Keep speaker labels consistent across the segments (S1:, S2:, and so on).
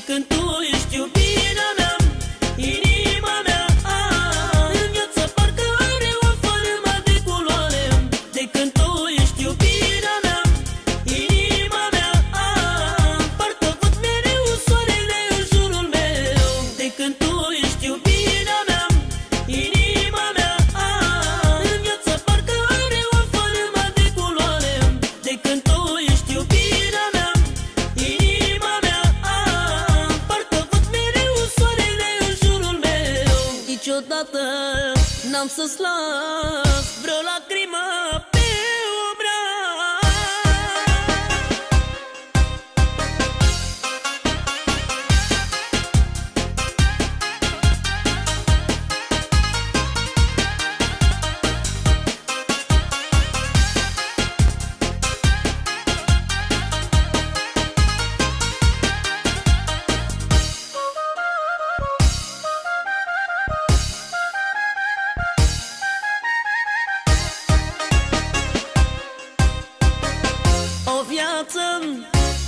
S1: Când tu ești iubirea mea, inima mea, în viață parcă are o formă de culoare. De când tu ești iubirea mea, inima mea, parcă văd mereu soarele în jurul meu. De când tu ești iubirea mea, inima mea, în viață parcă are o formă de culoare. De când tu ești iubirea mea, inima mea, niciodată n-am să-ți las vreo lacrimă pe obraz.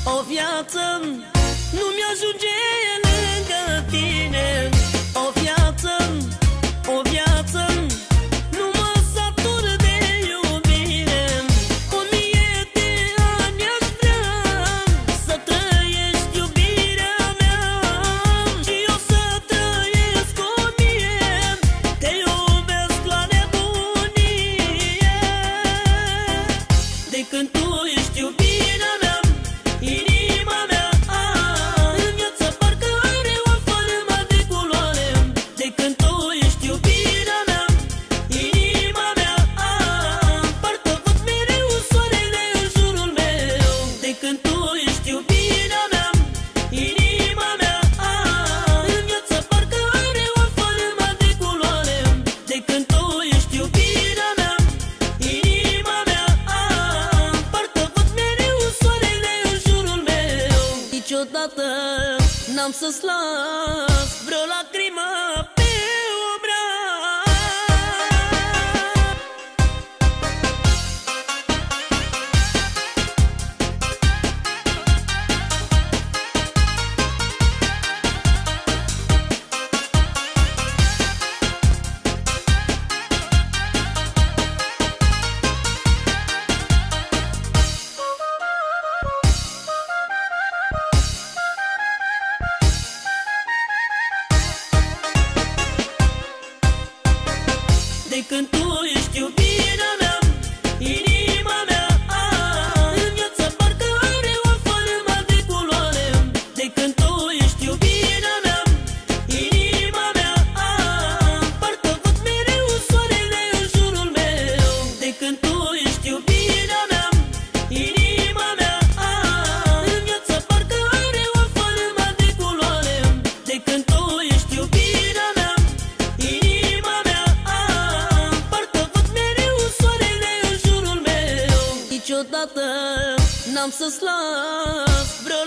S1: O viață nu mi-ajunge lângă tine. O viață nu mă satur de iubire. 1000 de ani aș vrea să trăiești iubirea mea și eu să trăiesc 1000. Te iubesc la nebunie. De când tu ești iubirea mea, inima mea, în viață parcă are o formă de culoare. De când tu ești iubirea mea, inima mea, parcă văd mereu soarele în jurul meu. De când tu ești iubirea mea, inima mea, în viață parcă are o formă de culoare. De când tu ești iubirea mea, inima mea, parcă văd mereu soarele în jurul meu. Niciodată n-am să-ți las vreo lacrimă pe obraz. De când tu ești iubirea mea, inima mea, în viață parcă are o formă de culoare. De când tu ești iubirea mea, inima mea, parcă văd mereu soarele în jurul meu. De când tu ești iubirea mea, inima mea, în viață parcă are o formă de culoare. De când tu ești iubirea mea, inima mea, niciodată n-am să-ți las vreo